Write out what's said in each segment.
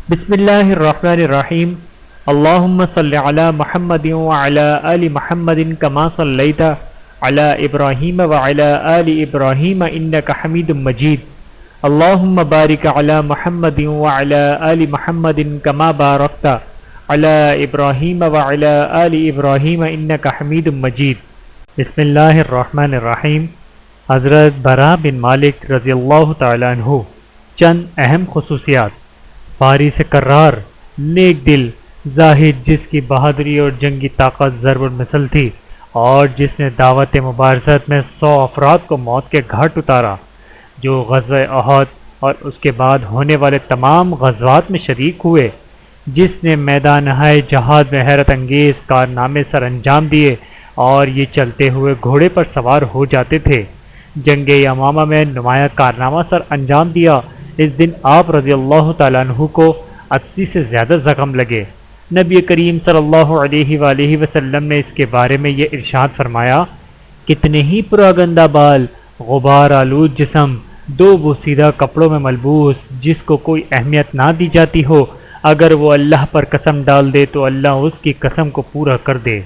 بسم اللہ الرحمن الرحیم اللہم صل علی محمد وعلی آل محمد کما صلیت علی ابراہیم وعلی آل ابراہیم انک حمید مجید اللہم بارک علی محمد وعلی آل محمد کما بارکت علی ابراہیم وعلی آل ابراہیم انک حمید مجید۔ بسم اللہ الرحمن الرحیم۔ حضرت براء بن مالک رضی اللہ تعالیٰ عنہ۔ چند اہم خصوصیات۔ فارس کرار، نیک دل، زاہد جس کی بہادری اور جنگی طاقت ضرب المثل تھی اور جس نے دعوت مبارزت میں 100 افراد کو موت کے گھاٹ اتارا، جو غزوہ احد اور اس کے بعد ہونے والے تمام غزوات میں شریک ہوئے، جس نے میدان جہاد میں حیرت انگیز کارنامے سر انجام دیے اور یہ چلتے ہوئے گھوڑے پر سوار ہو جاتے تھے۔ جنگ یمامہ میں نمایاں کارنامہ سر انجام دیا۔ اس دن آپ رضی اللہ تعالیٰ عنہ کو 80 سے زیادہ زخم لگے۔ نبی کریم صلی اللہ علیہ وآلہ وسلم نے اس کے بارے میں یہ ارشاد فرمایا، کتنے ہی پراگندہ بال، غبار آلود جسم، دو بوسیدہ کپڑوں میں ملبوس، جس کو کوئی اہمیت نہ دی جاتی ہو، اگر وہ اللہ پر قسم ڈال دے تو اللہ اس کی قسم کو پورا کر دے۔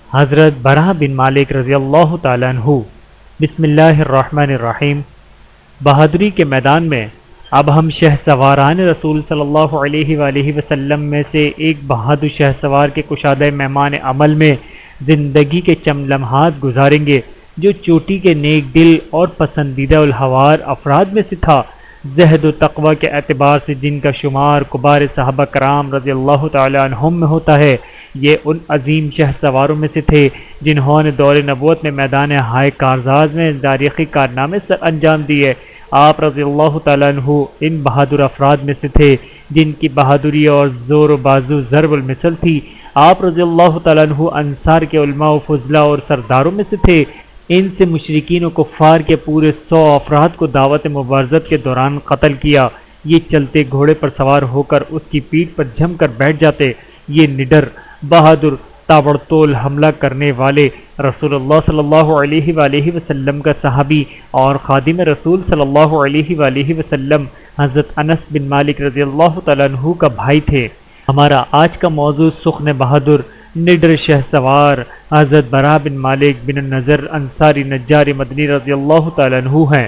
حضرت براء بن مالک رضی اللہ تعالیٰ عنہ۔ بسم اللہ الرحمن الرحیم۔ بہادری کے میدان میں اب ہم شہ سواران رسول صلی اللہ علیہ وآلہ وسلم میں سے ایک بہادر شہ سوار کے کشادہ مہمان عمل میں زندگی کے چند لمحات گزاریں گے، جو چوٹی کے نیک دل اور پسندیدہ الحوار افراد میں سے تھا، زہد و تقوی کے اعتبار سے جن کا شمار کبار صحابہ کرام رضی اللہ تعالی عنہم میں ہوتا ہے۔ یہ ان عظیم شہ سواروں میں سے تھے جنہوں نے دور نبوت میں میدان ہائے کارزاز میں تاریخی کارنامے سر انجام دیے۔ آپ رضی اللہ تعالیٰ عنہ ان بہادر افراد میں سے تھے جن کی بہادری اور زور و بازو ضرب المثل تھی۔ آپ رضی اللہ تعالیٰ عنہ انصار کے علماء و فضلاء اور سرداروں میں سے تھے۔ ان سے مشرکین و کفار کے پورے 100 افراد کو دعوت مبارزت کے دوران قتل کیا۔ یہ چلتے گھوڑے پر سوار ہو کر اس کی پیٹھ پر جم کر بیٹھ جاتے۔ یہ نڈر، بہادر، تابڑ تول حملہ کرنے والے رسول اللہ صلی اللہ علیہ وآلہ وسلم کا صحابی اور خادم رسول صلی اللہ علیہ وآلہ وسلم حضرت انس بن مالک رضی اللہ تعالیٰ عنہ کا بھائی تھے۔ ہمارا آج کا موضوع سخن بہادر، نڈر شہ سوار حضرت براء بن مالک بن النضر انصاری نجار مدنی رضی اللہ تعالیٰ عنہ ہیں۔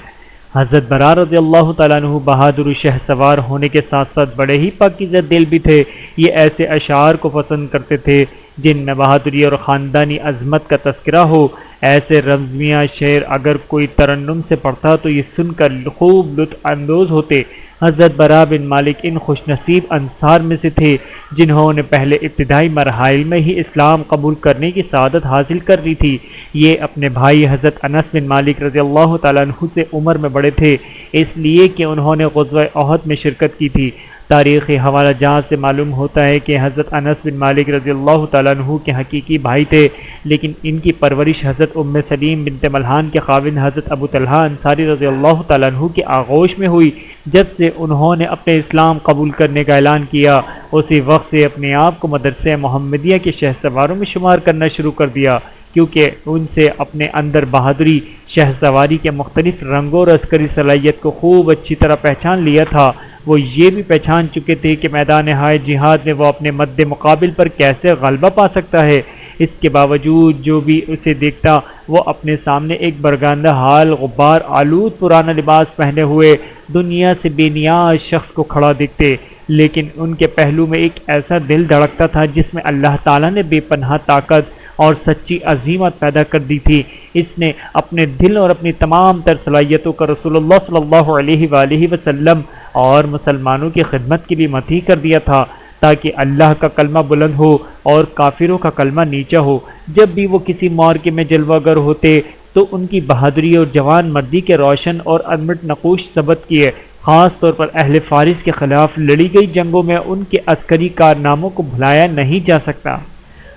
حضرت براء رضی اللہ تعالیٰ عنہ بہادر شہ سوار ہونے کے ساتھ ساتھ بڑے ہی پاکیزہ دل بھی تھے۔ یہ ایسے اشعار کو پسند کرتے تھے جن میں بہادری اور خاندانی عظمت کا تذکرہ ہو۔ ایسے رمزیاں شعر اگر کوئی ترنم سے پڑھتا تو یہ سن کر خوب لطف اندوز ہوتے۔ حضرت براء بن مالک ان خوش نصیب انصار میں سے تھے جنہوں نے پہلے ابتدائی مراحل میں ہی اسلام قبول کرنے کی سعادت حاصل کر لی تھی۔ یہ اپنے بھائی حضرت انس بن مالک رضی اللہ تعالیٰ عنہ سے عمر میں بڑے تھے، اس لیے کہ انہوں نے غزوہ احد میں شرکت کی تھی۔ تاریخی حوالہ جات سے معلوم ہوتا ہے کہ حضرت انس بن مالک رضی اللہ تعالیٰ عنہ کے حقیقی بھائی تھے، لیکن ان کی پرورش حضرت ام سلیم بنت ملحان کے خاوند حضرت ابو طلحہ انصاری رضی اللہ تعالیٰ عنہ کی آغوش میں ہوئی۔ جب سے انہوں نے اپنے اسلام قبول کرنے کا اعلان کیا، اسی وقت سے اپنے آپ کو مدرسہ محمدیہ کے شہ سواروں میں شمار کرنا شروع کر دیا، کیونکہ ان سے اپنے اندر بہادری، شہ سواری کے مختلف رنگوں اور عسکری صلاحیت کو خوب اچھی طرح پہچان لیا تھا۔ وہ یہ بھی پہچان چکے تھے کہ میدان ہائے جہاد میں وہ اپنے مد مقابل پر کیسے غلبہ پا سکتا ہے۔ اس کے باوجود جو بھی اسے دیکھتا وہ اپنے سامنے ایک برگندہ حال، غبار آلود پرانا لباس پہنے ہوئے دنیا سے بے نیاز شخص کو کھڑا دیکھتے، لیکن ان کے پہلو میں ایک ایسا دل دھڑکتا تھا جس میں اللہ تعالیٰ نے بے پناہ طاقت اور سچی عظیمت پیدا کر دی تھی۔ اس نے اپنے دل اور اپنی تمام تر صلاحیتوں کا رسول اللہ صلی اللہ علیہ وآلہ وسلم اور مسلمانوں کی خدمت کے لیے مطیع کر دیا تھا، تاکہ اللہ کا کلمہ بلند ہو اور کافروں کا کلمہ نیچا ہو۔ جب بھی وہ کسی معرکے میں جلوہ گر ہوتے تو ان کی بہادری اور جوان مردی کے روشن اور ادمٹ نقوش ثبت کیے۔ خاص طور پر اہل فارس کے خلاف لڑی گئی جنگوں میں ان کے عسکری کارناموں کو بھلایا نہیں جا سکتا۔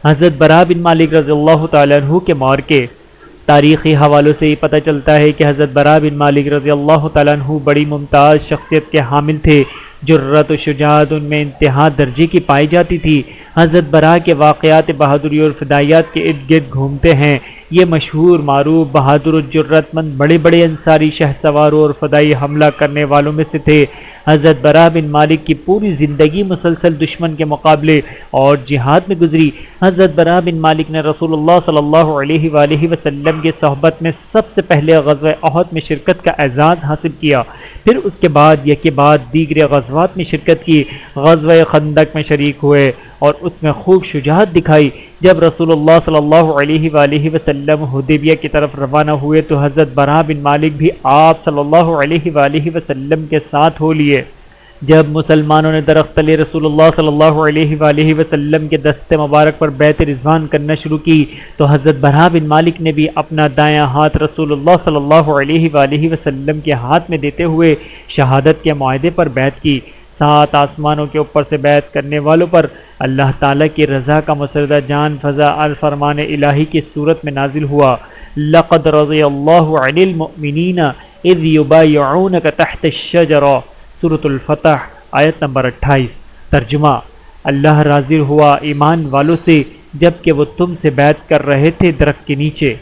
حضرت براء بن مالک رضی اللہ تعالیٰ عنہ کے معرکے۔ تاریخی حوالوں سے یہ پتہ چلتا ہے کہ حضرت براء بن مالک رضی اللہ تعالیٰ عنہ بڑی ممتاز شخصیت کے حامل تھے۔ جرأت و شجاعت ان میں انتہا درجے کی پائی جاتی تھی۔ حضرت برا کے واقعات بہادری اور فدائیات کے ارد گرد گھومتے ہیں۔ یہ مشہور معروف بہادر و جرت مند بڑے بڑے انصاری شہ سواروں اور فدائی حملہ کرنے والوں میں سے تھے۔ حضرت برا بن مالک کی پوری زندگی مسلسل دشمن کے مقابلے اور جہاد میں گزری۔ حضرت برا بن مالک نے رسول اللہ صلی اللہ علیہ وآلہ وسلم کے صحبت میں سب سے پہلے غزوہ احد میں شرکت کا اعزاز حاصل کیا، پھر اس کے بعد یکے بعد دیگر غزوات میں شرکت کی۔ غزوہ خندق میں شریک ہوئے اور اس میں خوب شجاعت دکھائی۔ جب رسول اللہ صلی اللہ علیہ وآلہ وسلم حدیبیہ کی طرف روانہ ہوئے تو حضرت برا بن مالک بھی آپ صلی اللہ علیہ وآلہ وسلم کے ساتھ ہو لیے۔ جب مسلمانوں نے درخت تلے رسول اللہ صلی اللہ علیہ وآلہ وسلم کے دست مبارک پر بیعت رضوان کرنا شروع کی تو حضرت برا بن مالک نے بھی اپنا دایاں ہاتھ رسول اللہ صلی اللہ علیہ وآلہ وسلم کے ہاتھ میں دیتے ہوئے شہادت کے معاہدے پر بیعت کی۔ 7 آسمانوں کے اوپر سے بیعت کرنے والوں پر اللہ تعالیٰ کی رضا کا مسردہ جان فضا الفرمان الہی کی صورت میں نازل ہوا۔ لقد رضی اللہ عن المؤمنین اذ یبایعونک تحت الشجرہ، سورۃ الفتح آیت نمبر 28۔ ترجمہ: اللہ راضی ہوا ایمان والوں سے جب کہ وہ تم سے بیعت کر رہے تھے درخت کے نیچے۔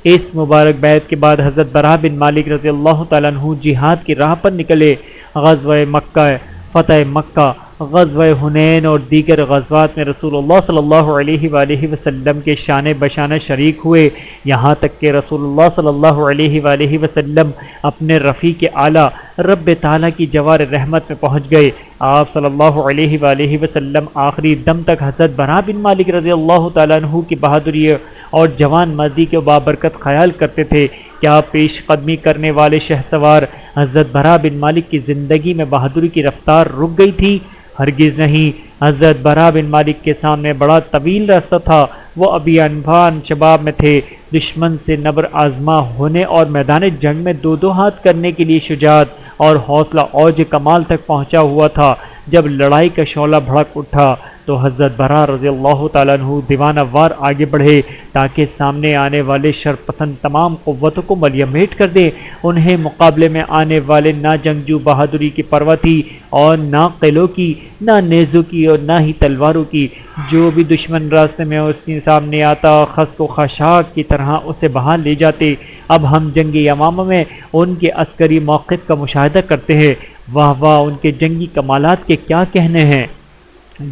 اس مبارک بیعت کے بعد حضرت برا بن مالک رضی اللہ تعالیٰ عنہ جہاد کی راہ پر نکلے۔ غزوہ مکہ، فتح مکہ، غزوہ حنین اور دیگر غزوات میں رسول اللہ صلی اللہ علیہ وآلہ وسلم کے شان بشانہ شریک ہوئے، یہاں تک کہ رسول اللہ صلی اللہ علیہ وآلہ وسلم اپنے رفیق اعلیٰ رب تعالیٰ کی جوار رحمت میں پہنچ گئے۔ آپ صلی اللہ علیہ وآلہ وسلم آخری دم تک حضرت برا بن مالک رضی اللہ تعالیٰ عنہ کی بہادری اور جوان مردی کے بابرکت خیال کرتے تھے۔ کیا پیش قدمی کرنے والے شہسوار حضرت برا بن مالک کی زندگی میں بہادری کی رفتار رک گئی تھی؟ ہرگز نہیں۔ حضرت برا بن مالک کے سامنے بڑا طویل راستہ تھا۔ وہ ابھی انفان شباب میں تھے، دشمن سے نبر آزما ہونے اور میدان جنگ میں 2 ہاتھ کرنے کے لیے شجاعت اور حوصلہ اوج کمال تک پہنچا ہوا تھا۔ جب لڑائی کا شعلہ بھڑک اٹھا تو حضرت برا رضی اللہ تعالیٰ عنہ دیوانہ وار آگے بڑھے تاکہ سامنے آنے والے شرپسند تمام قوتوں کو ملیمیٹ کر دے۔ انہیں مقابلے میں آنے والے نہ جنگجو بہادری کی پرواہ تھی اور نہ قلعوں کی، نہ نیزوں کی اور نہ ہی تلواروں کی۔ جو بھی دشمن راستے میں اس کے سامنے آتا خس و خاشاک کی طرح اسے بہا لے جاتے۔ اب ہم جنگ یمامہ میں ان کے عسکری موقف کا مشاہدہ کرتے ہیں۔ واہ واہ، ان کے جنگی کمالات کے کیا کہنے ہیں۔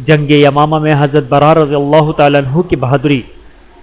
جنگ یمامہ میں حضرت برا رضی اللہ تعالیٰ عنہ کی بہادری۔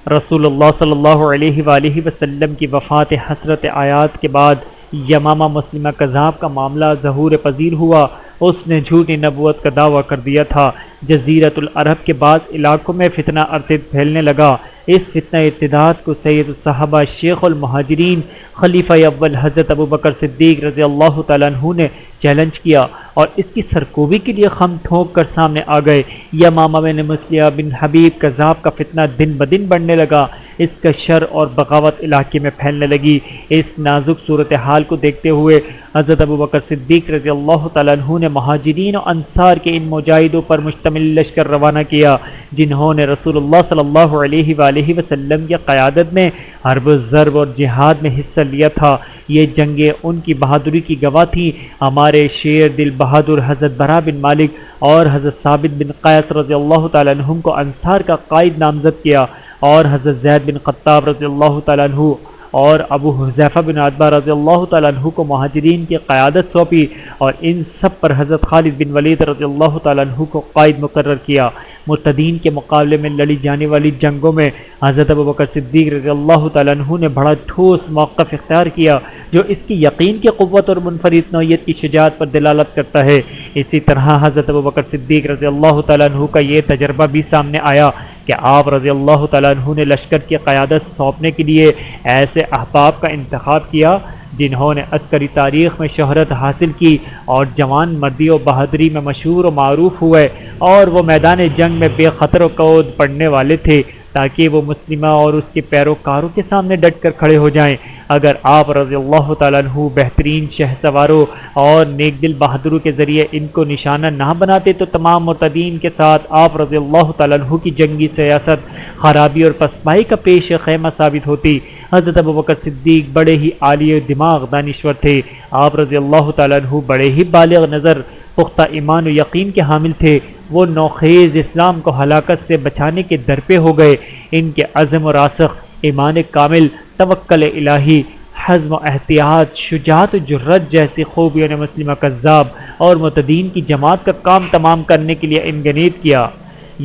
رسول اللہ صلی اللہ علیہ وآلہ وسلم کی وفات حسرت آیات کے بعد یمامہ مسلمہ کذاب کا معاملہ ظہور پذیر ہوا۔ اس نے جھوٹی نبوت کا دعویٰ کر دیا تھا۔ جزیرۃ العرب کے بعض علاقوں میں فتنہ ارتد پھیلنے لگا۔ اس فتنہ ارتداد کو سید الصحابہ شیخ المہاجرین خلیفہ اول حضرت ابوبکر صدیق رضی اللہ تعالیٰ عنہ نے چیلنج کیا اور اس کی سرکوبی کے لیے خم ٹھونک کر سامنے آ گئے۔ یمامہ میں مسلیہ بن حبیب کذاب کا فتنہ دن بدن بڑھنے لگا۔ اس کا شر اور بغاوت علاقے میں پھیلنے لگی۔ اس نازک صورتحال کو دیکھتے ہوئے حضرت ابوبکر صدیق رضی اللہ تعالیٰ عنہ نے مہاجرین و انصار کے ان مجاہدوں پر مشتمل لشکر روانہ کیا جنہوں نے رسول اللہ صلی اللہ علیہ وآلہ وسلم کی قیادت میں حرب و ضرب اور جہاد میں حصہ لیا تھا۔ یہ جنگیں ان کی بہادری کی گواہ تھیں۔ ہمارے شیر دل بہادر حضرت برا بن مالک اور حضرت ثابت بن قیس رضی اللہ تعالیٰ عنہم کو انصار کا قائد نامزد کیا اور حضرت زید بن خطاب رضی اللہ تعالیٰ عنہ اور ابو حذیفہ بن عتبہ رضی اللہ تعالیٰ عنہ کو مہاجرین کی قیادت سونپی اور ان سب پر حضرت خالد بن ولید رضی اللہ تعالیٰ عنہ کو قائد مقرر کیا۔ مرتدین کے مقابلے میں لڑی جانے والی جنگوں میں حضرت ابوبکر صدیق رضی اللہ تعالیٰ عنہ نے بڑا ٹھوس موقف اختیار کیا جو اس کی یقین کی قوت اور منفرد نوعیت کی شجاعت پر دلالت کرتا ہے۔ اسی طرح حضرت ابوبکر صدیق رضی اللہ تعالیٰ عنہ کا یہ تجربہ بھی سامنے آیا کہ آپ رضی اللہ تعالیٰ عنہ نے لشکر کی قیادت سونپنے کے لیے ایسے احباب کا انتخاب کیا جنہوں نے عسکری تاریخ میں شہرت حاصل کی اور جوان مردی و بہادری میں مشہور و معروف ہوئے، اور وہ میدان جنگ میں بے خطر و کود پڑنے والے تھے تاکہ وہ مسلمہ اور اس کے پیروکاروں کے سامنے ڈٹ کر کھڑے ہو جائیں۔ اگر آپ رضی اللہ تعالیٰ عنہ بہترین شہ سواروں اور نیک دل بہادروں کے ذریعے ان کو نشانہ نہ بناتے تو تمام مرتدین کے ساتھ آپ رضی اللہ تعالیٰ عنہ کی جنگی سیاست خرابی اور پسپائی کا پیش خیمہ ثابت ہوتی۔ حضرت ابوبکر صدیق بڑے ہی عالی دماغ دانشور تھے۔ آپ رضی اللہ تعالیٰ عنہ بڑے ہی بالغ نظر، پختہ ایمان و یقین کے حامل تھے۔ وہ نوخیز اسلام کو ہلاکت سے بچانے کے در پہ ہو گئے۔ ان کے عزم و راسخ، ایمان کامل، توکل الہی، حزم و احتیاط، شجاعت و جرت جیسی خوبیوں نے مسلمہ کذاب اور معتدین کی جماعت کا کام تمام کرنے کے لیے انگنیت کیا۔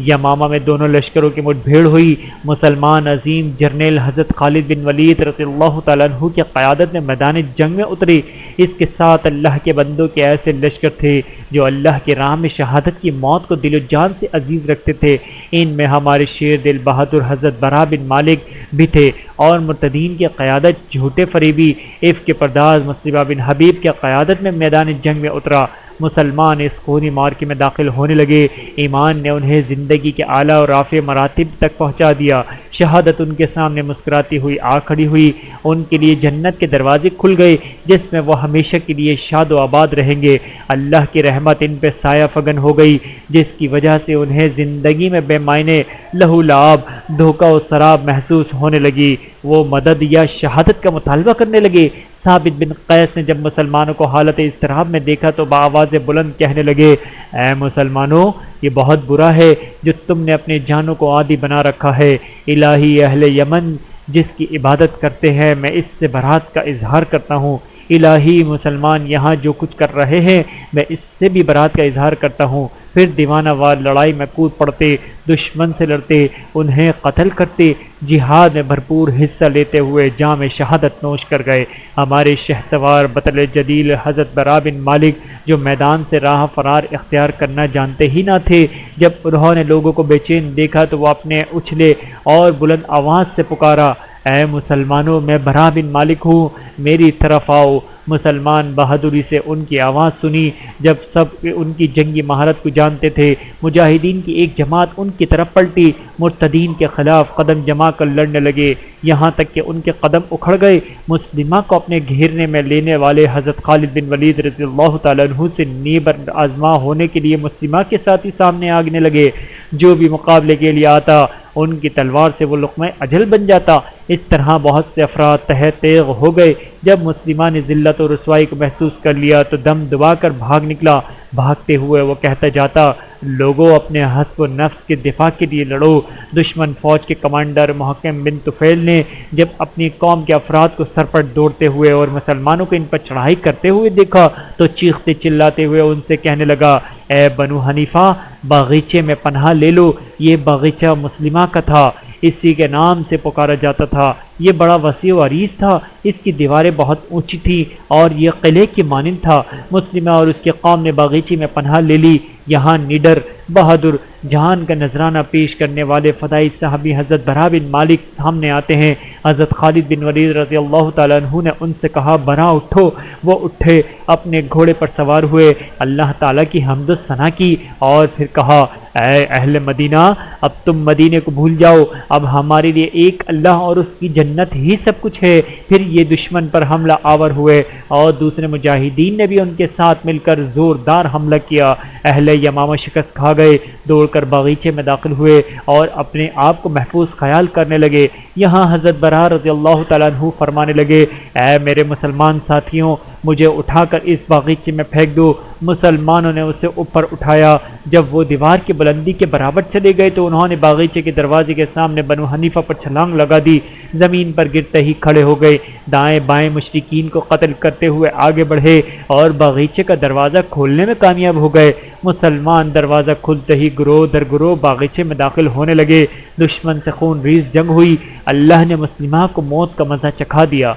یمامہ میں دونوں لشکروں کی مٹ بھیڑ ہوئی۔ مسلمان عظیم جرنیل حضرت خالد بن ولید رضی اللہ تعالیٰ عنہ کی قیادت میں میدان جنگ میں اتری۔ اس کے ساتھ اللہ کے بندوں کے ایسے لشکر تھے جو اللہ کی راہ میں شہادت کی موت کو دل و جان سے عزیز رکھتے تھے۔ ان میں ہمارے شیر دل بہادر حضرت برا بن مالک بھی تھے، اور مرتدین کی قیادت جھوٹے فریبی عفق پرداز مسلمہ بن حبیب کی قیادت میں میدان جنگ میں اترا۔ مسلمان اس خونی مارکے میں داخل ہونے لگے۔ ایمان نے انہیں زندگی کے اعلیٰ اور رافع مراتب تک پہنچا دیا۔ شہادت ان کے سامنے مسکراتی ہوئی آ کھڑی ہوئی۔ ان کے لیے جنت کے دروازے کھل گئے جس میں وہ ہمیشہ کے لیے شاد و آباد رہیں گے۔ اللہ کی رحمت ان پہ سایہ فگن ہو گئی، جس کی وجہ سے انہیں زندگی میں بے معنی لہو لعاب، دھوکہ و سراب محسوس ہونے لگی۔ وہ مدد یا شہادت کا مطالبہ کرنے لگے۔ ثابت بن قیس نے جب مسلمانوں کو حالت اضطراب میں دیکھا تو بآواز بلند کہنے لگے، اے مسلمانوں، یہ بہت برا ہے جو تم نے اپنے جانوں کو عادی بنا رکھا ہے۔ الہی اہل یمن جس کی عبادت کرتے ہیں، میں اس سے برات کا اظہار کرتا ہوں۔ الہی مسلمان یہاں جو کچھ کر رہے ہیں، میں اس سے بھی برات کا اظہار کرتا ہوں۔ پھر دیوانہ وار لڑائی میں کود پڑتے، دشمن سے لڑتے، انہیں قتل کرتے، جہاد میں بھرپور حصہ لیتے ہوئے جام شہادت نوش کر گئے۔ ہمارے شہسوار بطل جلیل حضرت برا بن مالک جو میدان سے راہ فرار اختیار کرنا جانتے ہی نہ تھے، جب انہوں نے لوگوں کو بے چین دیکھا تو وہ اپنے اچھلے اور بلند آواز سے پکارا، اے مسلمانوں، میں برا بن مالک ہوں، میری طرف آؤ۔ مسلمان بہادری سے ان کی آواز سنی۔ جب سب ان کی جنگی مہارت کو جانتے تھے، مجاہدین کی ایک جماعت ان کی طرف پلٹی، مرتدین کے خلاف قدم جما کر لڑنے لگے، یہاں تک کہ ان کے قدم اکھڑ گئے۔ مسلمہ کو اپنے گھیرنے میں لینے والے حضرت خالد بن ولید رضی اللہ تعالیٰ عنہ سے نیبر آزما ہونے کے لیے مسلمہ کے ساتھی سامنے آگنے لگے۔ جو بھی مقابلے کے لیے آتا، ان کی تلوار سے وہ لقمہ اجل بن جاتا۔ اس طرح بہت سے افراد تہ تیغ ہو گئے۔ جب مسلمہ نے ذلت و رسوائی کو محسوس کر لیا تو دم دبا کر بھاگ نکلا۔ بھاگتے ہوئے وہ کہتا جاتا، لوگوں اپنے حسب و نفس کے دفاع کے لیے لڑو۔ دشمن فوج کے کمانڈر محکم بن طفیل نے جب اپنی قوم کے افراد کو سر پر دوڑتے ہوئے اور مسلمانوں کو ان پر چڑھائی کرتے ہوئے دیکھا تو چیختے چلاتے ہوئے ان سے کہنے لگا، اے بنو حنیفہ، باغیچے میں پناہ لے لو۔ یہ باغیچہ مسلمہ کا تھا، اسی کے نام سے پکارا جاتا تھا۔ یہ بڑا وسیع و عریض تھا، اس کی دیواریں بہت اونچی تھیں اور یہ قلعے کی مانند تھا۔ مسلمہ اور اس کے قوم نے باغیچے میں پناہ لے لی۔ یہاں نڈر، بہادر، جہان کا نذرانہ پیش کرنے والے فدائی صحابی حضرت برا بن مالک سامنے آتے ہیں۔ حضرت خالد بن ولید رضی اللہ تعالیٰ عنہ نے ان سے کہا، برا اٹھو۔ وہ اٹھے، اپنے گھوڑے پر سوار ہوئے، اللہ تعالیٰ کی حمد و ثنا کی اور پھر کہا، اے اہل مدینہ، اب تم مدینے کو بھول جاؤ، اب ہمارے لیے ایک اللہ اور اس کی جنت ہی سب کچھ ہے۔ پھر یہ دشمن پر حملہ آور ہوئے اور دوسرے مجاہدین نے بھی ان کے ساتھ مل کر زوردار حملہ کیا۔ اہل یمامہ شکست کھا گئے، دوڑ کر باغیچے میں داخل ہوئے اور اپنے آپ کو محفوظ خیال کرنے لگے۔ یہاں حضرت برا رضی اللہ تعالیٰ عنہ فرمانے لگے، اے میرے مسلمان ساتھیوں، مجھے اٹھا کر اس باغیچے میں پھینک دو۔ مسلمانوں نے اسے اوپر اٹھایا۔ جب وہ دیوار کی بلندی کے برابر چلے گئے تو انہوں نے باغیچے کے دروازے کے سامنے بنو حنیفہ پر چھلانگ لگا دی۔ زمین پر گرتے ہی کھڑے ہو گئے، دائیں بائیں مشرکین کو قتل کرتے ہوئے آگے بڑھے اور باغیچے کا دروازہ کھولنے میں کامیاب ہو گئے۔ مسلمان دروازہ کھلتے ہی گروہ در گروہ باغیچے میں داخل ہونے لگے۔ دشمن سے خون ریز جنگ ہوئی۔ اللہ نے مسلمہ کو موت کا مزہ چکھا دیا۔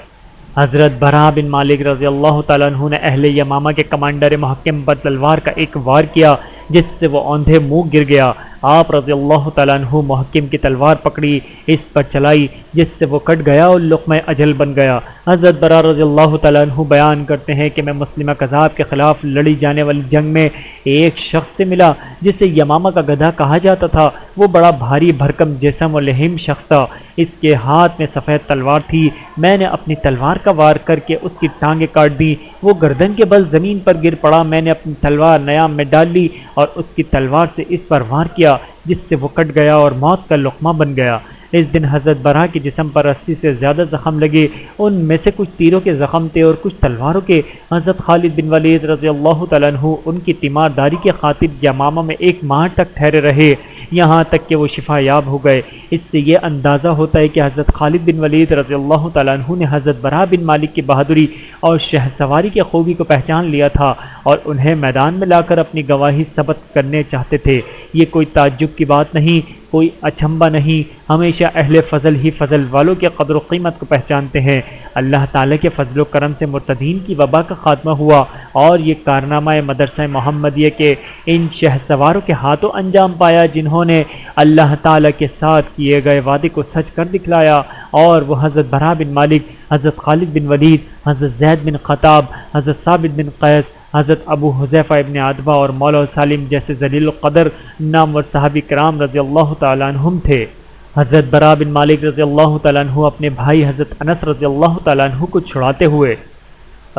حضرت برا بن مالک رضی اللہ تعالیٰ عنہ نے اہل یمامہ کے کمانڈر محکم پر تلوار کا ایک وار کیا جس سے وہ اوندھے منہ گر گیا۔ آپ رضی اللہ تعالیٰ عنہ محکم کی تلوار پکڑی، اس پر چلائی جس سے وہ کٹ گیا اور لقمہ اجل بن گیا۔ حضرت برا رضی اللہ تعالیٰ عنہ بیان کرتے ہیں کہ میں مسلمہ کذاب کے خلاف لڑی جانے والی جنگ میں ایک شخص سے ملا جسے یمامہ کا گدھا کہا جاتا تھا۔ وہ بڑا بھاری بھرکم جسم و لہیم شخص تھا، اس کے ہاتھ میں سفید تلوار تھی۔ میں نے اپنی تلوار کا وار کر کے اس کی ٹانگیں کاٹ دی، وہ گردن کے بل زمین پر گر پڑا۔ میں نے اپنی تلوار نیام میں ڈال لی اور اس کی تلوار سے اس پر وار کیا جس سے وہ کٹ گیا اور موت کا لقمہ بن گیا۔ اس دن حضرت برا کے جسم پر 80 سے زیادہ زخم لگے، ان میں سے کچھ تیروں کے زخم تھے اور کچھ تلواروں کے۔ حضرت خالد بن ولید رضی اللہ تعالیٰ عنہ ان کی تیمارداری کے خاطر یمامہ میں 1 ماہ تک ٹھہرے رہے، یہاں تک کہ وہ شفا یاب ہو گئے۔ اس سے یہ اندازہ ہوتا ہے کہ حضرت خالد بن ولید رضی اللہ تعالیٰ عنہ نے حضرت برا بن مالک کی بہادری اور شہسواری کی خوبی کو پہچان لیا تھا اور انہیں میدان میں لا کر اپنی گواہی ثبت کرنے چاہتے تھے۔ یہ کوئی تعجب کی بات نہیں، کوئی اچنبھا نہیں، ہمیشہ اہل فضل ہی فضل والوں کے قدر و قیمت کو پہچانتے ہیں۔ اللہ تعالیٰ کے فضل و کرم سے مرتدین کی وبا کا خاتمہ ہوا اور یہ کارنامہ مدرسہ محمدیہ کے ان شہسواروں کے ہاتھوں انجام پایا جنہوں نے اللہ تعالیٰ کے ساتھ کیے گئے وعدے کو سچ کر دکھلایا، اور وہ حضرت برا بن مالک، حضرت خالد بن ولید، حضرت زید بن خطاب، حضرت ثابت بن قیس، حضرت ابو حذیفہ ابن عتبہ اور مولا سالم جیسے ذلیل القدر نامور صحابی کرام رضی اللہ تعالیٰ عنہم تھے۔ حضرت برا بن مالک رضی اللہ تعالیٰ عنہ اپنے بھائی حضرت انس رضی اللہ تعالیٰ عنہ کو چھڑاتے ہوئے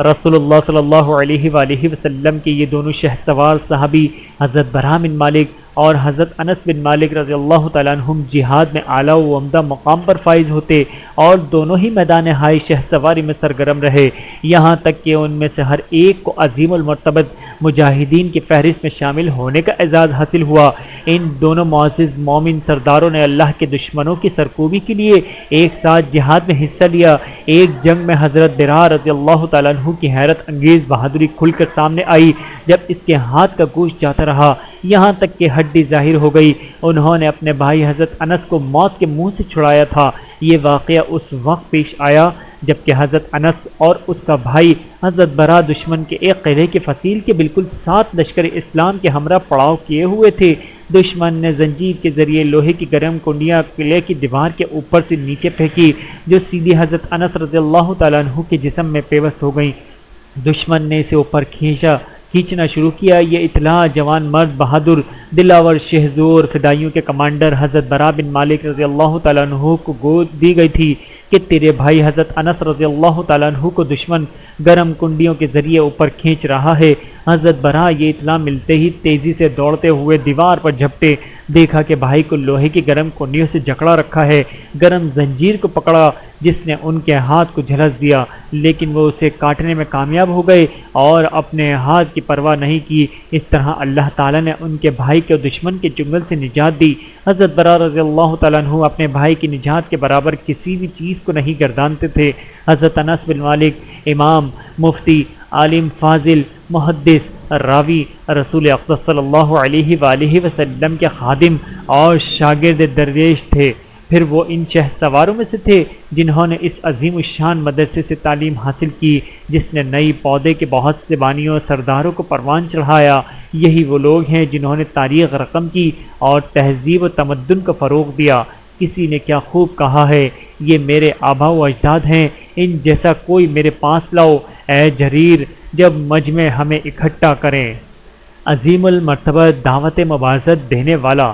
رسول اللہ صلی اللہ علیہ وآلہ وسلم کے یہ دونوں شہسوار صحابی حضرت برا بن مالک اور حضرت انس بن مالک رضی اللہ تعالیٰ عنہم جہاد میں اعلیٰ و عمدہ مقام پر فائز ہوتے اور دونوں ہی میدان ہائی شہسواری میں سرگرم رہے، یہاں تک کہ ان میں سے ہر ایک کو عظیم المرتبت مجاہدین کی فہرست میں شامل ہونے کا اعزاز حاصل ہوا۔ ان دونوں معزز مومن سرداروں نے اللہ کے دشمنوں کی سرکوبی کے لیے ایک ساتھ جہاد میں حصہ لیا۔ ایک جنگ میں حضرت برا رضی اللہ تعالیٰ عنہ کی حیرت انگیز بہادری کھل کر سامنے آئی جب اس کے ہاتھ کا گوشت جاتا رہا یہاں تک کہ ہڈی ظاہر ہو گئی۔ انہوں نے اپنے بھائی حضرت انس کو موت کے منہ سے چھڑایا تھا۔ یہ واقعہ اس وقت پیش آیا جبکہ حضرت انس اور اس کا بھائی حضرت برا دشمن کے ایک قلعے کے فصیل کے بالکل 7 لشکر اسلام کے ہمراہ پڑاؤ کیے ہوئے تھے۔ دشمن نے زنجیر کے ذریعے لوہے کی گرم کنڈیاں قلعے کی دیوار کے اوپر سے نیچے پھینکی جو سیدھی حضرت انس رضی اللہ تعالیٰ عنہ کے جسم میں پیوست ہو گئیں۔ دشمن نے اسے اوپر کھینچنا شروع کیا۔ یہ اطلاع جوان مرد بہادر دلاور شہزور فدائیوں کے کمانڈر حضرت برا بن مالک رضی اللہ تعالیٰ عنہ کو گود دی گئی تھی کہ تیرے بھائی حضرت انس رضی اللہ تعالیٰ عنہ کو دشمن گرم کنڈیوں کے ذریعے اوپر کھینچ رہا ہے۔ حضرت برا یہ اطلاع ملتے ہی تیزی سے دوڑتے ہوئے دیوار پر جھپٹے، دیکھا کہ بھائی کو لوہے کی گرم کنڈیوں سے جکڑا رکھا ہے۔ گرم زنجیر کو پکڑا جس نے ان کے ہاتھ کو جھلس دیا، لیکن وہ اسے کاٹنے میں کامیاب ہو گئے اور اپنے ہاتھ کی پرواہ نہیں کی۔ اس طرح اللہ تعالیٰ نے ان کے بھائی کو دشمن کے چنگل سے نجات دی۔ حضرت برا رضی اللہ تعالیٰ عنہ اپنے بھائی کی نجات کے برابر کسی بھی چیز کو نہیں گردانتے تھے۔ حضرت انس بن مالک امام، مفتی، عالم فاضل، محدث، راوی، رسول اقدس صلی اللہ علیہ وآلہ وسلم کے خادم اور شاگرد درویش تھے۔ پھر وہ ان شہسواروں میں سے تھے جنہوں نے اس عظیم الشان مدرسے سے تعلیم حاصل کی جس نے نئی پودے کے بہت سے بانیوں اور سرداروں کو پروان چڑھایا۔ یہی وہ لوگ ہیں جنہوں نے تاریخ رقم کی اور تہذیب و تمدن کو فروغ دیا۔ کسی نے کیا خوب کہا ہے، یہ میرے آبا و اجداد ہیں، ان جیسا کوئی میرے پاس لاؤ اے جریر جب مجمع ہمیں اکٹھا کریں۔ عظیم المرتبہ دعوت مبارزت دینے والا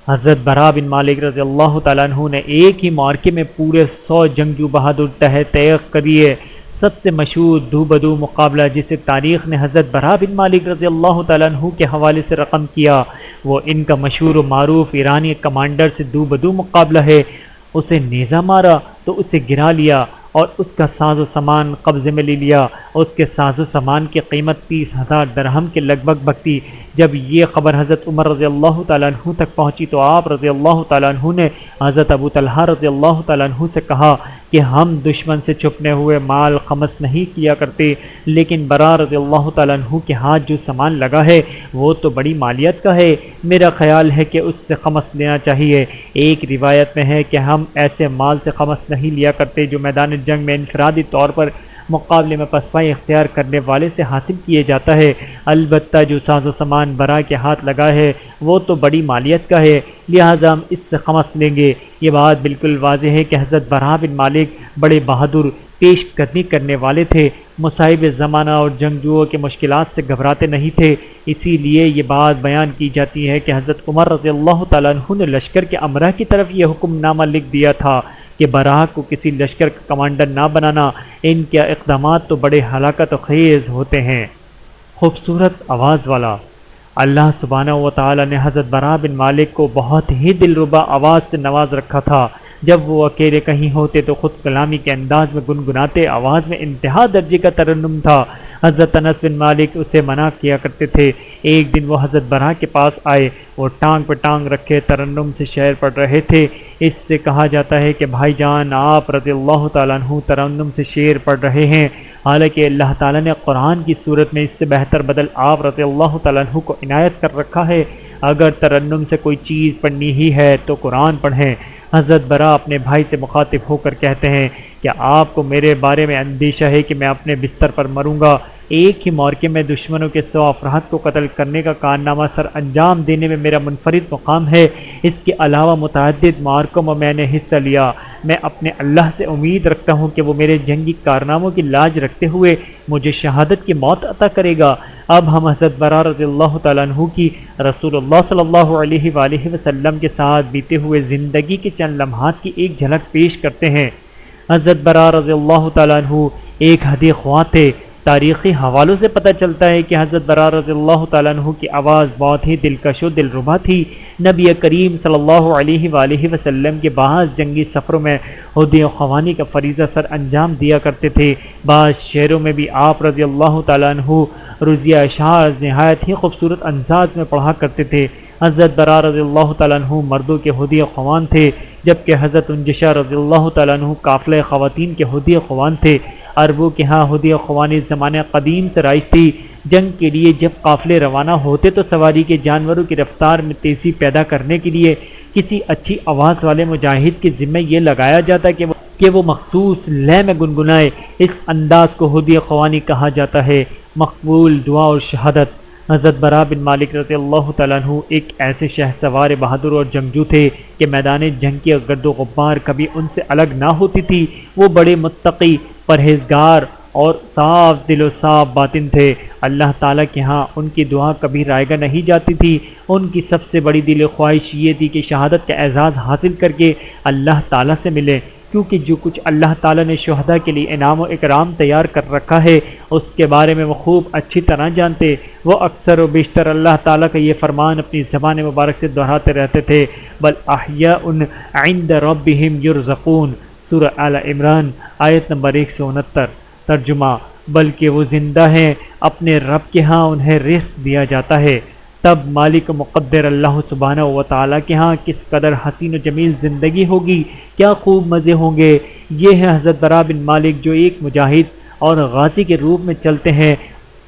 حضرت برا بن مالک رضی اللہ تعالیٰ عنہ نے ایک ہی معرکے میں پورے 100 جنگجو بہادر تحقیق کریے۔ سب سے مشہور دو بدو مقابلہ جسے تاریخ نے حضرت برا بن مالک رضی اللہ تعالیٰ عنہ کے حوالے سے رقم کیا وہ ان کا مشہور و معروف ایرانی کمانڈر سے دو بدو مقابلہ ہے۔ اسے نیزہ مارا تو اسے گرا لیا اور اس کا ساز و سامان قبضے میں لے لیا۔ اس کے ساز و سامان کی قیمت 30,000 درہم کے لگ بھگ بکتی۔ جب یہ خبر حضرت عمر رضی اللہ تعالیٰ عنہ تک پہنچی تو آپ رضی اللہ تعالیٰ عنہ نے حضرت ابو طلحہ رضی اللہ تعالیٰ عنہ سے کہا کہ ہم دشمن سے چھپنے ہوئے مال خمس نہیں کیا کرتے، لیکن برا رضی اللہ تعالیٰ عنہ کے ہاتھ جو سامان لگا ہے وہ تو بڑی مالیت کا ہے، میرا خیال ہے کہ اس سے خمس لینا چاہیے۔ ایک روایت میں ہے کہ ہم ایسے مال سے خمس نہیں لیا کرتے جو میدان جنگ میں انفرادی طور پر مقابلے میں پسپائی اختیار کرنے والے سے حاصل کیے جاتا ہے، البتہ جو ساز و سامان برا کے ہاتھ لگا ہے وہ تو بڑی مالیت کا ہے، لہذا ہم اس سے خمس لیں گے۔ یہ بات بالکل واضح ہے کہ حضرت برا بن مالک بڑے بہادر پیش قدمی کرنے والے تھے، مصائب زمانہ اور جنگجوؤں کے مشکلات سے گھبراتے نہیں تھے۔ اسی لیے یہ بات بیان کی جاتی ہے کہ حضرت عمر رضی اللہ تعالیٰ عنہ نے لشکر کے امراء کی طرف یہ حکم نامہ لکھ دیا تھا کہ برا کو کسی لشکر کا کمانڈر نہ بنانا، ان کے اقدامات تو بڑے ہلاکت خیز ہوتے ہیں۔ خوبصورت آواز والا اللہ سبحانہ و تعالی نے حضرت برا بن مالک کو بہت ہی دلربا آواز سے نواز رکھا تھا۔ جب وہ اکیلے کہیں ہوتے تو خود کلامی کے انداز میں گنگناتے، آواز میں انتہا درجے کا ترنم تھا۔ حضرت انس بن مالک اسے منع کیا کرتے تھے۔ ایک دن وہ حضرت برا کے پاس آئے، وہ ٹانگ پہ ٹانگ رکھے ترنم سے شعر پڑھ رہے تھے۔ اس سے کہا جاتا ہے کہ بھائی جان آپ رضی اللہ تعالیٰ عنہ ترنم سے شعر پڑھ رہے ہیں، حالانکہ اللہ تعالیٰ نے قرآن کی صورت میں اس سے بہتر بدل آپ رضی اللہ تعالیٰ عنہ کو عنایت کر رکھا ہے۔ اگر ترنم سے کوئی چیز پڑھنی ہی ہے تو قرآن پڑھیں۔ حضرت برا اپنے بھائی سے مخاطب ہو کر کہتے ہیں کہ آپ کو میرے بارے میں اندیشہ ہے کہ میں اپنے بستر پر مروں گا۔ ایک ہی موقع میں دشمنوں کے 100 افراد کو قتل کرنے کا کارنامہ سر انجام دینے میں میرا منفرد مقام ہے۔ اس کے علاوہ متعدد معرکوں میں میں نے حصہ لیا۔ میں اپنے اللہ سے امید رکھتا ہوں کہ وہ میرے جنگی کارناموں کی لاج رکھتے ہوئے مجھے شہادت کی موت عطا کرے گا۔ اب ہم حضرت برا رضی اللہ تعالیٰ عنہ کی رسول اللہ صلی اللہ علیہ وآلہ وسلم کے ساتھ بیتے ہوئے زندگی کے چند لمحات کی ایک جھلک پیش کرتے ہیں۔ حضرت برا رضی اللہ تعالیٰ عنہ ایک ہدی خواہ تھے۔ تاریخی حوالوں سے پتہ چلتا ہے کہ حضرت برا رضی اللہ تعالیٰ عنہ کی آواز بہت ہی دلکش و دلربا تھی۔ نبی کریم صلی اللہ علیہ وآلہ وسلم کے بعض جنگی سفروں میں ہدی خوانی کا فریضہ سر انجام دیا کرتے تھے۔ بعض شعروں میں بھی آپ رضی اللہ تعالیٰ عنہ رضیہ اشعار نہایت ہی خوبصورت انداز میں پڑھا کرتے تھے۔ حضرت برا رضی اللہ تعالیٰ عنہ مردوں کے ہدی خوان تھے، جبکہ حضرت انجشہ رضی اللہ تعالیٰ عنہ قافلہ خواتین کے ہدی خوان تھے۔ عربوں کے ہاں ہدی خوانی زمانہ قدیم سے رائج تھی۔ جنگ کے لیے جب قافلے روانہ ہوتے تو سواری کے جانوروں کی رفتار میں تیزی پیدا کرنے کے لیے کسی اچھی آواز والے مجاہد کے ذمہ یہ لگایا جاتا کہ وہ مخصوص لے میں گنگنائے۔ اس انداز کو ہدی خوانی کہا جاتا ہے۔ مقبول دعا اور شہادت۔ حضرت برا بن مالک رضی اللہ تعالیٰ عنہ ایک ایسے شہ سوار بہادر اور جنگجو تھے کہ میدان جنگ کی گرد و غبار کبھی ان سے الگ نہ ہوتی تھی۔ وہ بڑے متقی، پرہیزگار اور صاف دل و صاف باطن تھے۔ اللہ تعالیٰ کے ہاں ان کی دعا کبھی رائگاں نہیں جاتی تھی۔ ان کی سب سے بڑی دل خواہش یہ تھی کہ شہادت کا اعزاز حاصل کر کے اللہ تعالیٰ سے ملے، کیونکہ جو کچھ اللہ تعالیٰ نے شہداء کے لیے انعام و اکرام تیار کر رکھا ہے اس کے بارے میں وہ خوب اچھی طرح جانتے۔ وہ اکثر و بیشتر اللہ تعالیٰ کا یہ فرمان اپنی زبان مبارک سے دہراتے رہتے تھے، بل احیاء عند ربہم یرزقون، سورہ آل عمران آیت نمبر 169۔ ترجمہ: بلکہ وہ زندہ ہیں، اپنے رب کے ہاں انہیں رزق دیا جاتا ہے۔ تب مالک و مقدر اللہ سبحانہ و تعالیٰ کے ہاں کس قدر حسین و جمیل زندگی ہوگی، کیا خوب مزے ہوں گے۔ یہ ہے حضرت برا بن مالک جو ایک مجاہد اور غازی کے روپ میں چلتے ہیں۔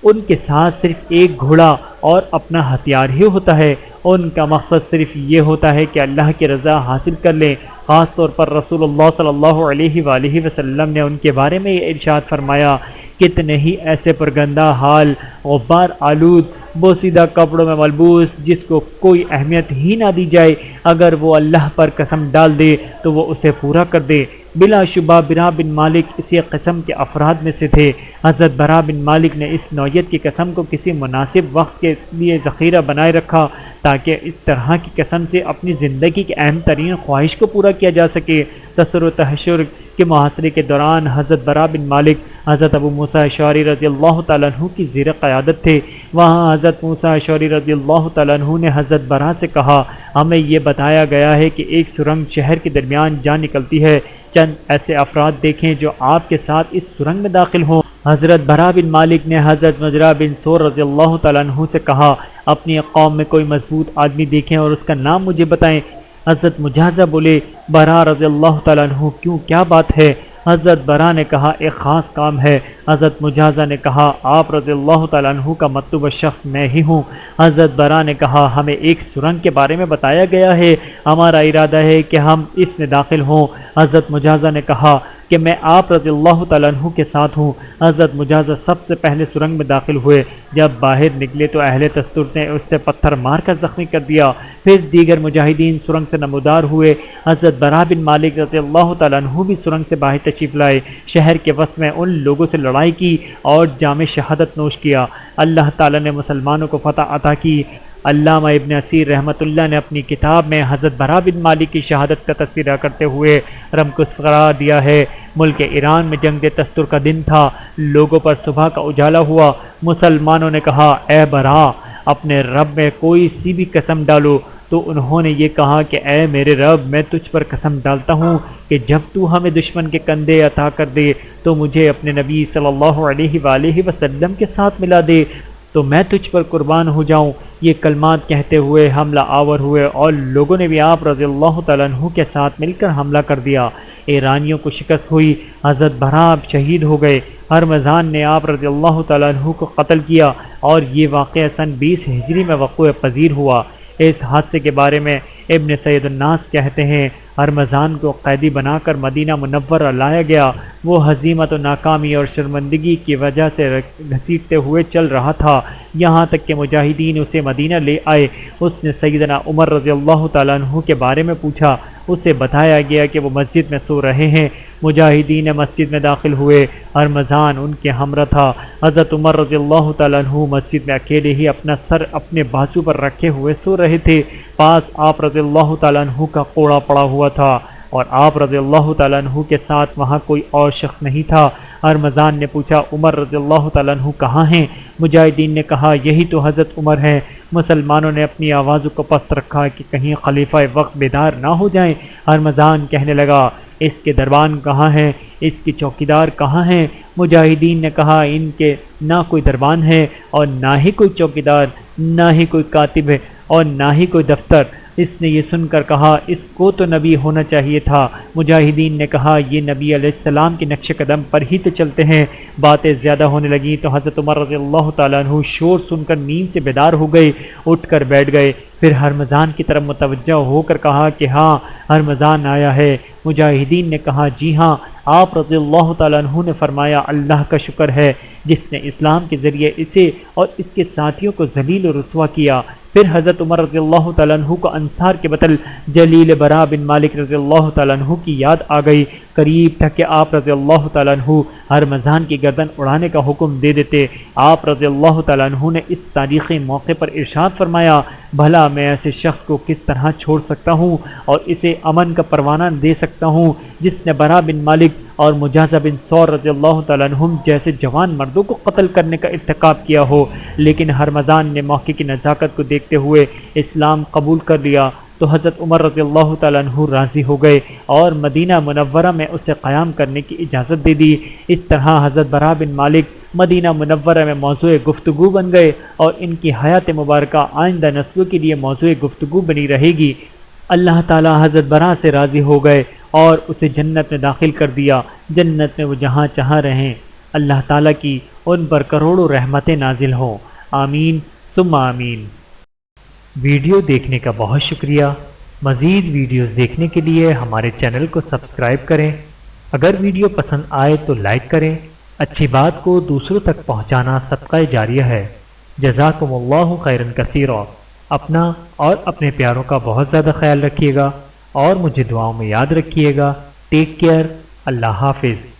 ان کے ساتھ صرف ایک گھوڑا اور اپنا ہتھیار ہی ہوتا ہے۔ ان کا مقصد صرف یہ ہوتا ہے کہ اللہ کی رضا حاصل کر لیں۔ خاص طور پر رسول اللہ صلی اللہ علیہ وآلہ وسلم نے ان کے بارے میں یہ ارشاد فرمایا، کتنے ہی ایسے پرگندہ حال، غبار آلود، بوسیدہ کپڑوں میں ملبوس، جس کو کوئی اہمیت ہی نہ دی جائے، اگر وہ اللہ پر قسم ڈال دے تو وہ اسے پورا کر دے۔ بلا شبہ برا بن مالک اسی قسم کے افراد میں سے تھے۔ حضرت برا بن مالک نے اس نوعیت کی قسم کو کسی مناسب وقت کے لیے ذخیرہ بنائے رکھا تاکہ اس طرح کی قسم سے اپنی زندگی کی اہم ترین خواہش کو پورا کیا جا سکے۔ تسر و تحشر کے محاصرے کے دوران حضرت برا بن مالک حضرت ابو موسیٰ اشعری رضی اللہ تعالیٰ عنہ کی زیر قیادت تھے۔ وہاں حضرت موسیٰ اشعری رضی اللہ تعالیٰ عنہ نے حضرت برا سے کہا، ہمیں یہ بتایا گیا ہے کہ ایک سرنگ شہر کے درمیان جا نکلتی ہے، چند ایسے افراد دیکھیں جو آپ کے ساتھ اس سرنگ میں داخل ہوں۔ حضرت برا بن مالک نے حضرت مجرا بن ثور رضی اللہ تعالیٰ عنہ سے کہا، اپنی قوم میں کوئی مضبوط آدمی دیکھیں اور اس کا نام مجھے بتائیں۔ حضرت مجاہزہ بولے، برا رضی اللہ تعالیٰ عنہ، کیوں، کیا بات ہے؟ حضرت برا نے کہا، ایک خاص کام ہے۔ حضرت مجاہزہ نے کہا، آپ رضی اللہ تعالیٰ عنہ کا مطلوبہ شخص میں ہی ہوں۔ حضرت برا نے کہا، ہمیں ایک سرنگ کے بارے میں بتایا گیا ہے، ہمارا ارادہ ہے کہ ہم اس میں داخل ہوں۔ حضرت مجاہزہ نے کہا کہ میں آپ رضی اللہ تعالیٰ عنہ کے ساتھ ہوں۔ حضرت مجاہزہ سب سے پہلے سرنگ میں داخل ہوئے۔ جب باہر نکلے تو اہل تستر نے اس سے پتھر مار کر زخمی کر دیا۔ پھر دیگر مجاہدین سرنگ سے نمودار ہوئے۔ حضرت برا بن مالک رضی اللہ تعالیٰ عنہ بھی سرنگ سے باہر تشریف لائے، شہر کے وسط میں ان لوگوں سے لڑائی کی اور جام شہادت نوش کیا۔ اللہ تعالیٰ نے مسلمانوں کو فتح عطا کی۔ علامہ ابن اسیر رحمۃ اللہ نے اپنی کتاب میں حضرت برا بن مالک کی شہادت کا تذکرہ کرتے ہوئے رمکس قرار دیا ہے۔ ملک ایران میں جنگ تستر کا دن تھا، لوگوں پر صبح کا اجالا ہوا۔ مسلمانوں نے کہا، اے برا، اپنے رب میں کوئی سی بھی قسم ڈالو، تو انہوں نے یہ کہا کہ اے میرے رب، میں تجھ پر قسم ڈالتا ہوں کہ جب تو ہمیں دشمن کے کندھے عطا کر دے تو مجھے اپنے نبی صلی اللہ علیہ وآلہ وسلم کے ساتھ ملا دے تو میں تجھ پر قربان ہو جاؤں۔ یہ کلمات کہتے ہوئے حملہ آور ہوئے اور لوگوں نے بھی آپ رضی اللہ تعالیٰ عنہ کے ساتھ مل کر حملہ کر دیا۔ ایرانیوں کو شکست ہوئی، حضرت برا شہید ہو گئے۔ ہرمزان نے آپ رضی اللہ تعالیٰ عنہ کو قتل کیا اور یہ واقعہ سن 20 ہجری میں وقوع پذیر ہوا۔ اس حادثے کے بارے میں ابن سید الناس کہتے ہیں ہرمزان کو قیدی بنا کر مدینہ منورہ لایا گیا۔ وہ ہزیمت و ناکامی اور شرمندگی کی وجہ سے گھسیٹتے ہوئے چل رہا تھا، یہاں تک کہ مجاہدین اسے مدینہ لے آئے۔ اس نے سیدنا عمر رضی اللہ تعالیٰ عنہ کے بارے میں پوچھا، اسے بتایا گیا کہ وہ مسجد میں سو رہے ہیں۔ مجاہدین مسجد میں داخل ہوئے، ہرمزان ان کے ہمراہ تھا۔ حضرت عمر رضی اللہ تعالیٰ عنہ مسجد میں اکیلے ہی اپنا سر اپنے بازو پر رکھے ہوئے سو رہے تھے۔ پاس آپ رضی اللہ تعالیٰ عنہ کا کوڑا پڑا ہوا تھا اور آپ رضی اللہ تعالیٰ عنہ کے ساتھ وہاں کوئی اور شخص نہیں تھا۔ ہرمزان نے پوچھا، عمر رضی اللہ تعالیٰ عنہ کہاں ہیں؟ مجاہدین نے کہا، یہی تو حضرت عمر ہیں۔ مسلمانوں نے اپنی آوازوں کو پست رکھا کہ کہیں خلیفہ وقت بیدار نہ ہو جائیں۔ ہرمزان کہنے لگا، اس کے دربان کہاں ہیں؟ اس کے چوکیدار کہاں ہیں؟ مجاہدین نے کہا، ان کے نہ کوئی دربان ہے اور نہ ہی کوئی چوکیدار، نہ ہی کوئی کاتب ہے اور نہ ہی کوئی دفتر۔ اس نے یہ سن کر کہا، اس کو تو نبی ہونا چاہیے تھا۔ مجاہدین نے کہا، یہ نبی علیہ السلام کے نقش قدم پر ہی تو چلتے ہیں۔ باتیں زیادہ ہونے لگیں تو حضرت عمر رضی اللہ تعالیٰ عنہ شور سن کر نیند سے بیدار ہو گئے، اٹھ کر بیٹھ گئے۔ پھر ہرمزان کی طرف متوجہ ہو کر کہا کہ ہاں، ہرمزان آیا ہے۔ مجاہدین نے کہا، جی ہاں۔ آپ رضی اللہ تعالیٰ عنہ نے فرمایا، اللہ کا شکر ہے جس نے اسلام کے ذریعے اسے اور اس کے ساتھیوں کو ذلیل و رسوا کیا۔ پھر حضرت عمر رضی اللہ تعالیٰ عنہ کو انصار کے بطل جلیل برا بن مالک رضی اللہ تعالیٰ عنہ کی یاد آ گئی۔ قریب تھا کہ آپ رضی اللہ تعالیٰ عنہ ہرمزان کی گردن اڑانے کا حکم دے دیتے۔ آپ رضی اللہ تعالیٰ عنہ نے اس تاریخی موقع پر ارشاد فرمایا، بھلا میں ایسے شخص کو کس طرح چھوڑ سکتا ہوں اور اسے امن کا پروانہ دے سکتا ہوں جس نے برا بن مالک اور مجاز بن ثور رضی اللہ تعالیٰ عنہم جیسے جوان مردوں کو قتل کرنے کا ارتکاب کیا ہو۔ لیکن ہرمزان نے موقع کی نزاکت کو دیکھتے ہوئے اسلام قبول کر لیا تو حضرت عمر رضی اللہ تعالیٰ عنہ راضی ہو گئے اور مدینہ منورہ میں اسے قیام کرنے کی اجازت دے دی۔ اس طرح حضرت برا بن مالک مدینہ منورہ میں موضوع گفتگو بن گئے اور ان کی حیات مبارکہ آئندہ نسلوں کے لیے موضوع گفتگو بنی رہے گی۔ اللہ تعالیٰ حضرت برا سے راضی ہو گئے اور اسے جنت میں داخل کر دیا۔ جنت میں وہ جہاں چاہاں رہیں۔ اللہ تعالیٰ کی ان پر کروڑوں رحمتیں نازل ہوں، آمین ثم آمین۔ ویڈیو دیکھنے کا بہت شکریہ۔ مزید ویڈیوز دیکھنے کے لیے ہمارے چینل کو سبسکرائب کریں۔ اگر ویڈیو پسند آئے تو لائک کریں۔ اچھی بات کو دوسروں تک پہنچانا صدقہ جاریہ ہے۔ جزاکم اللہ خیرا کثیرا۔ اپنا اور اپنے پیاروں کا بہت زیادہ خیال رکھیے گا اور مجھے دعاؤں میں یاد رکھیے گا۔ Take care. اللہ حافظ۔